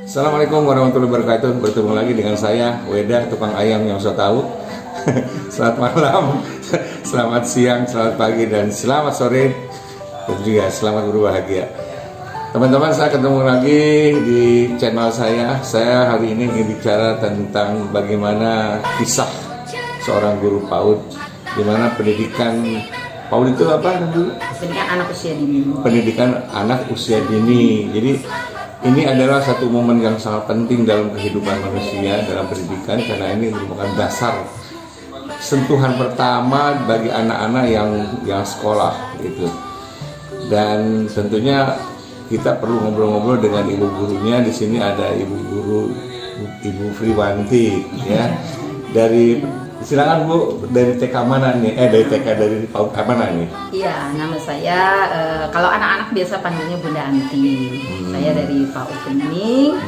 Assalamualaikum warahmatullahi wabarakatuh. Bertemu lagi dengan saya, Weda, tukang ayam yang so tahu. Selamat malam, selamat siang, selamat pagi, dan selamat sore, dan juga selamat berbahagia. Teman-teman, saya ketemu lagi di channel saya. Saya hari ini ingin bicara tentang bagaimana kisah seorang guru PAUD, di mana pendidikan PAUD itu apa dulu? Pendidikan anak usia dini. Pendidikan anak usia dini. Jadi ini adalah satu momen yang sangat penting dalam kehidupan manusia dalam pendidikan, karena ini merupakan dasar sentuhan pertama bagi anak-anak yang sekolah gitu. Dan tentunya kita perlu ngobrol-ngobrol dengan ibu gurunya. Di sini ada ibu guru, Ibu Friwanti, ya. Silakan Bu, dari TK mana nih? Dari TK, dari PAUD mana nih? Iya, nama saya, kalau anak-anak biasa panggilnya Bunda Anti. Saya dari PAUD Kening,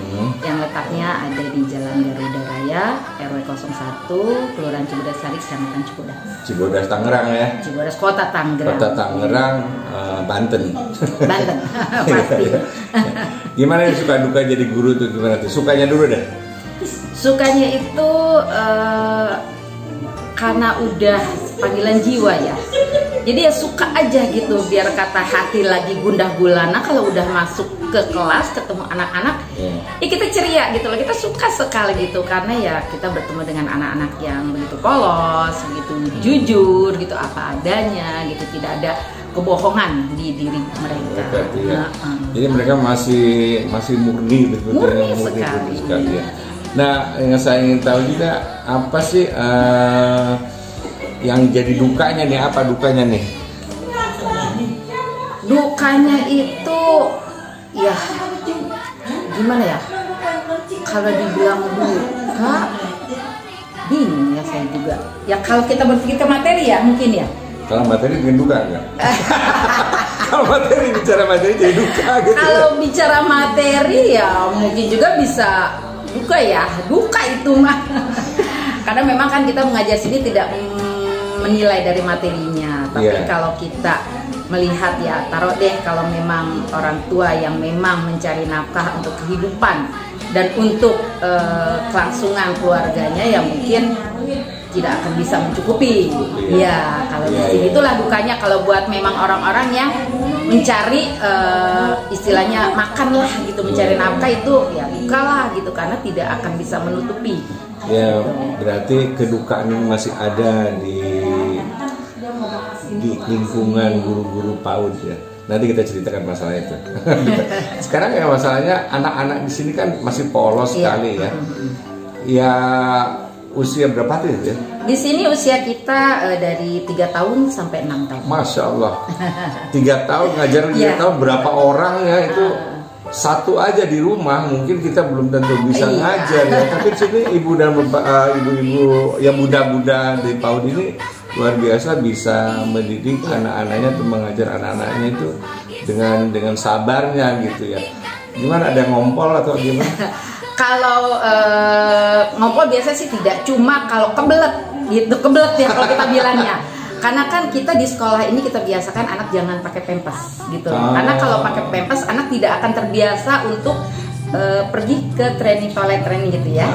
yang letaknya ada di Jalan Garuda Raya, RW 01, Kelurahan Cibodas Sari, Kecamatan Cibodas. Cibodas, Tangerang ya? Cibodas, Kota Tangerang. Kota Tangerang, Banten. Banten, pasti. Gimana nih suka duka jadi guru tuh, gimana tuh? Sukanya dulu deh. Sukanya itu karena udah panggilan jiwa ya, jadi ya suka aja gitu, biar kata hati lagi gundah gulana kalau udah masuk ke kelas ketemu anak-anak, ya kita ceria gitu loh, kita suka sekali gitu, karena ya kita bertemu dengan anak-anak yang begitu polos, begitu jujur gitu, apa adanya gitu, tidak ada kebohongan di diri mereka. Ya. Jadi mereka masih murni, murni sekali. Ya. Nah, yang saya ingin tahu juga, apa sih yang jadi dukanya nih? Apa dukanya nih? Dukanya itu, ya gimana ya? Kalau dibilang duka, bingung ya saya juga. Ya kalau kita berpikir ke materi ya mungkin ya. Kalau materi bikin duka enggak? Kalau bicara materi jadi duka gitu. Kalau bicara materi ya mungkin juga bisa duka ya, duka itu mah. Karena memang kan kita mengajar sini tidak menilai dari materinya, tapi kalau kita melihat ya, taruh deh kalau memang orang tua yang memang mencari nafkah untuk kehidupan dan untuk kelangsungan keluarganya, ya mungkin tidak akan bisa mencukupi. Ya, kalau di sini itulah dukanya kalau buat memang orang-orang yang mencari istilahnya makan lah gitu, mencari nafkah itu ya duka lah gitu, karena tidak akan bisa menutupi. Ya, berarti kedukaan ini masih ada di lingkungan guru-guru PAUD ya. Nanti kita ceritakan masalah itu. Sekarang ya masalahnya anak-anak di sini kan masih polos sekali ya. Ya, usia berapa tuh ya? Di sini usia kita dari 3 tahun sampai 6 tahun. Masya Allah. 3 tahun ngajar 3 tahun, berapa orang ya itu? Satu aja di rumah mungkin kita belum tentu bisa ngajar ya. Tapi sini ibu dan ibu-ibu yang muda-muda di PAUD ini luar biasa bisa mendidik anak-anaknya, tuh mengajar anak-anaknya itu dengan sabarnya gitu ya. Gimana, ada ngompol atau gimana? Kalau ngompol biasa sih tidak, cuma kalau kebelet gitu, kebelet ya kalau kita bilangnya. Karena kan kita di sekolah ini kita biasakan anak jangan pakai pempes gitu. Karena kalau pakai pempes anak tidak akan terbiasa untuk pergi ke toilet training gitu ya.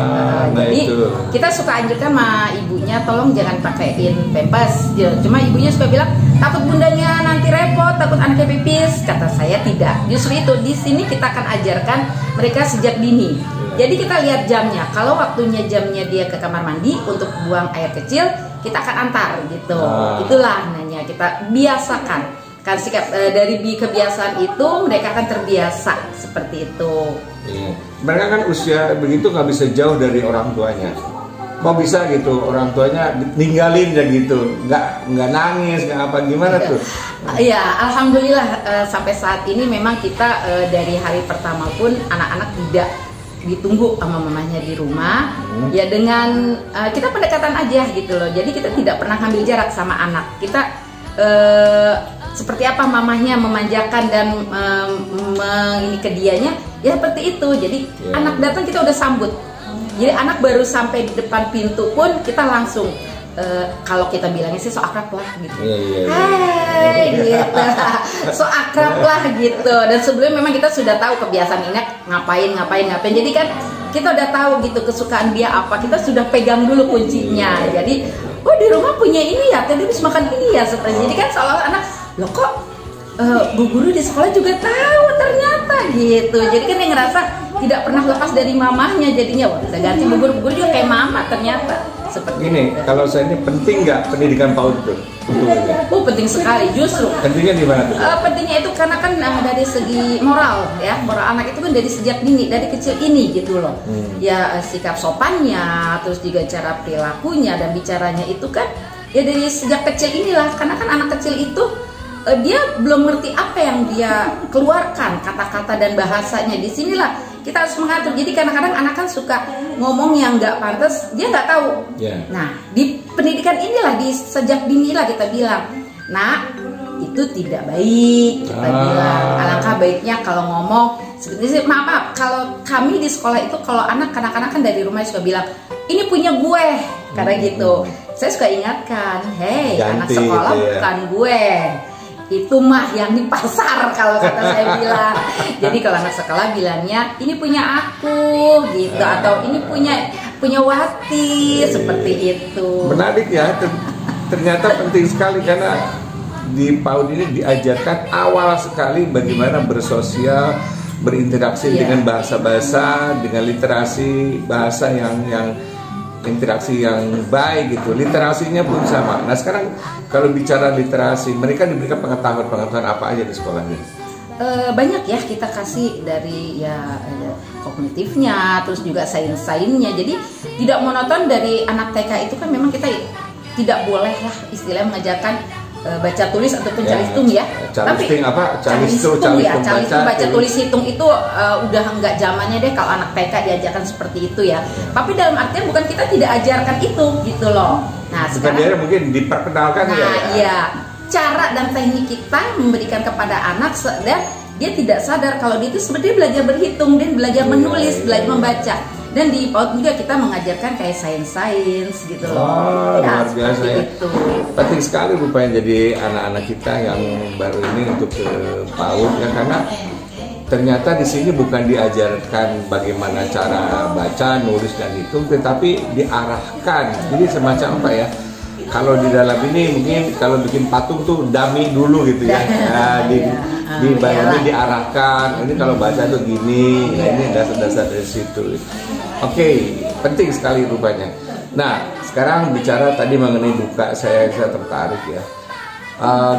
Jadi kita suka anjurkan sama ibunya, tolong jangan pakaiin pempes. Cuma ibunya suka bilang takut bundanya nanti repot, takut anaknya pipis. Kata saya tidak. Justru itu di sini kita akan ajarkan mereka sejak dini. Jadi kita lihat jamnya. Kalau waktunya jamnya dia ke kamar mandi untuk buang air kecil, kita akan antar gitu. Itulah nanya, kita biasakan. Kan sikap dari kebiasaan itu mereka akan terbiasa seperti itu. Mereka kan usia begitu nggak bisa jauh dari orang tuanya. Kok bisa gitu orang tuanya ninggalin ya gitu, nggak nangis, nggak apa, gimana tuh? Ya, alhamdulillah sampai saat ini memang kita dari hari pertama pun anak-anak tidak ditunggu sama mamanya di rumah. Ya dengan kita pendekatan aja gitu loh. Jadi kita tidak pernah ngambil jarak sama anak. Kita seperti apa mamahnya memanjakan dan ini ke dianya, ya seperti itu. Jadi anak datang kita udah sambut. Jadi anak baru sampai di depan pintu pun kita langsung kalau kita bilangnya sih so akrab lah gitu. Iya. Hai gitu. So akrab lah gitu. Dan sebelumnya memang kita sudah tahu kebiasaan ini ngapain. Jadi kan kita udah tahu gitu kesukaan dia apa. Kita sudah pegang dulu kuncinya. Jadi, oh di rumah punya ini ya, tadi habis makan ini ya seperti. Jadi kan seolah anak, loh kok bu guru di sekolah juga tahu ternyata gitu. Jadi kan dia ngerasa tidak pernah lepas dari mamahnya, jadinya wah kita ganti bu guru juga kayak mama ternyata. Seperti Gini, itu. kalau saya ini penting nggak pendidikan PAUD itu? Penting sekali justru. Pentingnya di mana tuh? Pentingnya itu karena kan dari segi moral ya, moral anak itu kan dari sejak dini, dari kecil ini gitu loh. Ya sikap sopannya, terus juga cara perilakunya dan bicaranya itu kan ya dari sejak kecil inilah. Karena kan anak kecil itu dia belum ngerti apa yang dia keluarkan, kata-kata dan bahasanya. Di sinilah kita harus mengatur. Jadi kadang-kadang anak kan suka ngomong yang nggak pantas, dia nggak tahu. Nah, di pendidikan inilah, di sejak dini lah kita bilang, nah itu tidak baik, kita bilang. Alangkah baiknya kalau ngomong seperti maaf, kalau kami di sekolah itu kalau anak-anak kan dari rumah suka bilang, ini punya gue, karena gitu. Saya suka ingatkan, hei anak sekolah gitu ya. Bukan gue. Itu mah yang di pasar kalau kata saya bilang. Jadi kalau anak sekolah bilangnya ini punya aku gitu, atau ini punya Wati, seperti itu. Menarik ya, ternyata penting sekali karena di PAUD ini diajarkan awal sekali bagaimana bersosial, berinteraksi dengan bahasa-bahasa, dengan literasi bahasa yang interaksi yang baik gitu, literasinya pun sama. Nah sekarang kalau bicara literasi, mereka diberikan pengetahuan apa aja di sekolahnya? Banyak ya, kita kasih dari ya kognitifnya, terus juga sains-sainsnya. Jadi tidak monoton dari anak TK itu kan memang kita tidak boleh lah istilahnya mengajarkan baca tulis ataupun cari hitung ya. Tapi cari hitung baca tulis hitung itu udah enggak zamannya deh kalau anak TK diajarkan seperti itu ya. Tapi dalam artian bukan kita tidak ajarkan itu gitu loh. Nah, sekarang mungkin diperkenalkan ya. Nah, iya. Cara dan teknik kita memberikan kepada anak dan dia tidak sadar kalau dia itu sebenarnya belajar berhitung dan belajar menulis, belajar membaca. Dan di PAUD juga kita mengajarkan kayak sains gitu loh. Luar biasa ya. Itu. Penting sekali rupanya jadi anak-anak kita yang baru ini untuk ke PAUD ya, karena ternyata di sini bukan diajarkan bagaimana cara baca, nulis dan hitung, tetapi diarahkan. Jadi semacam apa ya? Kalau di dalam ini mungkin kalau bikin patung tuh dummy dulu gitu ya. Nah, dibayangin diarahkan. Ini kalau baca tuh gini. Nah, ini dasar-dasar dari situ. Oke, penting sekali rupanya. Nah, sekarang bicara tadi mengenai duka, saya tertarik ya.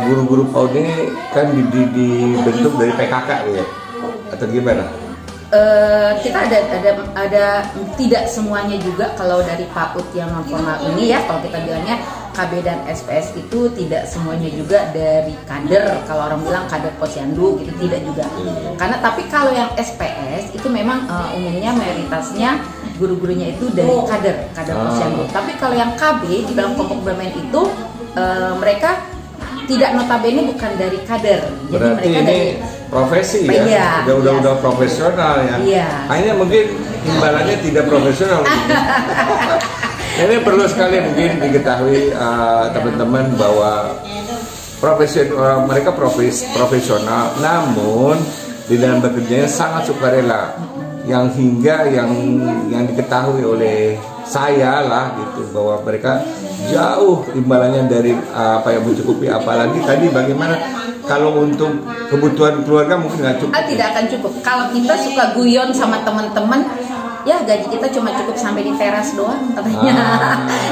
Guru-guru PAUD ini kan dibentuk dari PKK ya, atau gimana? Kita ada tidak semuanya juga kalau dari PAUD yang non formal ini ya, kalau kita bilangnya KB dan SPS itu tidak semuanya juga dari kader. Kalau orang bilang kader posyandu gitu, tidak juga. Karena tapi kalau yang SPS itu memang umumnya mayoritasnya guru-gurunya itu dari kader posyandu. Tapi kalau yang KB di dalam kelompok bermain itu mereka tidak, notabene bukan dari kader. Jadi berarti mereka ini dari profesi ya, udah profesional ya. Hanya mungkin imbalannya tidak profesional. Ini perlu sekali mungkin diketahui teman-teman bahwa mereka profesional, namun di dalam bekerjanya sangat sukarela, yang hingga yang diketahui oleh saya lah gitu, bahwa mereka jauh imbalannya dari apa yang mencukupi. Apalagi tadi bagaimana kalau untuk kebutuhan keluarga mungkin nggak cukup. Tidak akan cukup. Kalau kita suka guyon sama teman-teman, ya gaji kita cuma cukup sampai di teras doang katanya.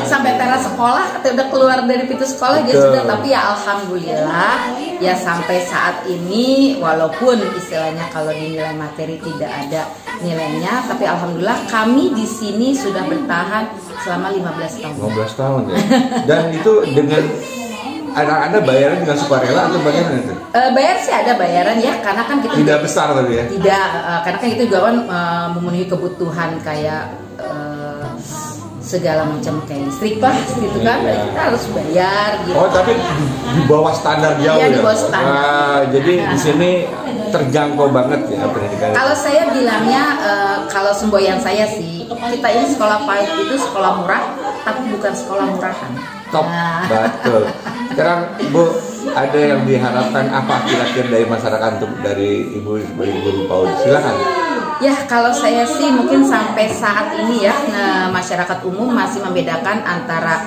Sampai teras sekolah, kita udah keluar dari pintu sekolah dia sudah. Tapi ya alhamdulillah ya sampai saat ini, walaupun istilahnya kalau dinilai materi tidak ada nilainya, tapi alhamdulillah kami di sini sudah bertahan selama 15 tahun. 15 tahun ya. Dan itu dengan ada bayaran dengan sukarela atau bagaimana itu? Bayar sih ada bayaran ya, karena kan kita tidak besar tapi ya. Tidak, karena kan itu juga kan memenuhi kebutuhan kayak segala macam kayak listrik lah gitu kan. Iya. Kita harus bayar gitu. Oh, tapi di bawah standar jauh Iya, ya? di bawah standar. Nah, jadi di sini terjangkau banget ya pendidikan. Kalau saya bilangnya, kalau semboyan saya sih, kita ini sekolah PAUD itu sekolah murah, tapi bukan sekolah murahan. Top, betul. Sekarang Bu, ada yang diharapkan apa kira-kira dari masyarakat untuk dari Ibu sebagai guru PAUD? Silakan. Ya, kalau saya sih mungkin sampai saat ini ya, masyarakat umum masih membedakan antara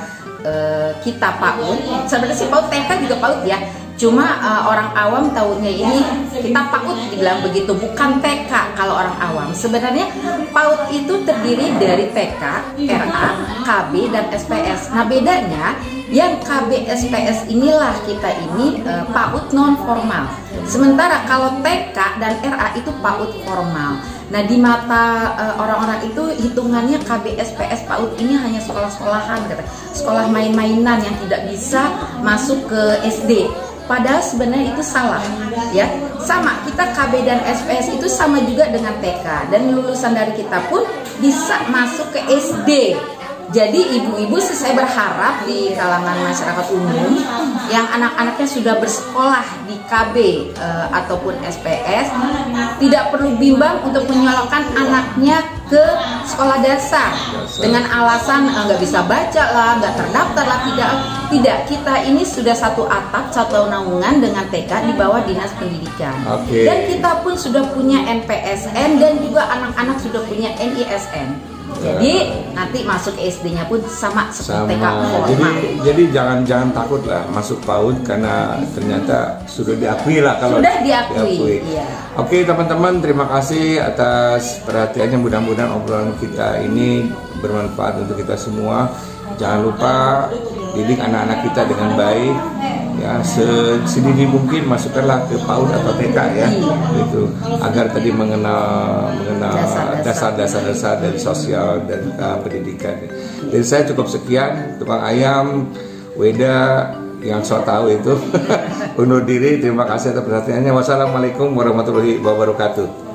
kita PAUD. Sebenarnya sih PAUD TK juga PAUD ya. Cuma orang awam tahunya ini kita PAUD dibilang begitu, bukan TK kalau orang awam. Sebenarnya PAUD itu terdiri dari TK, RA, KB, dan SPS. Nah bedanya, yang KB, SPS inilah kita ini PAUD non formal. Sementara kalau TK dan RA itu PAUD formal. Nah di mata orang-orang itu hitungannya KB, SPS, PAUD ini hanya sekolah-sekolahan, sekolah main-mainan yang tidak bisa masuk ke SD. Padahal sebenarnya itu salah, ya. Sama, kita KB dan SPS itu sama juga dengan TK, dan lulusan dari kita pun bisa masuk ke SD. Jadi ibu-ibu saya berharap di kalangan masyarakat umum yang anak-anaknya sudah bersekolah di KB ataupun SPS tidak perlu bimbang untuk menyolokkan anaknya ke sekolah dasar dengan alasan nggak bisa baca lah, nggak terdaftar lah, tidak. Kita ini sudah satu atap, satu naungan dengan TK di bawah Dinas Pendidikan. Dan kita pun sudah punya NPSN dan juga anak-anak sudah punya NISN. Jadi nanti masuk SD-nya pun sama seperti TK formal. Jadi jangan takut lah masuk PAUD karena ternyata sudah diakui lah kalau sudah diakui. Iya. Oke teman-teman, terima kasih atas perhatiannya. Mudah-mudahan obrolan kita ini bermanfaat untuk kita semua. Jangan lupa didik anak-anak kita dengan baik. Ya, sedini mungkin masukkanlah ke PAUD atau TK ya, gitu, agar tadi mengenal dasar-dasar dari sosial dan pendidikan. Jadi saya cukup sekian, tukang ayam Weda yang so tahu itu undur diri. Terima kasih atas perhatiannya. Wassalamualaikum warahmatullahi wabarakatuh.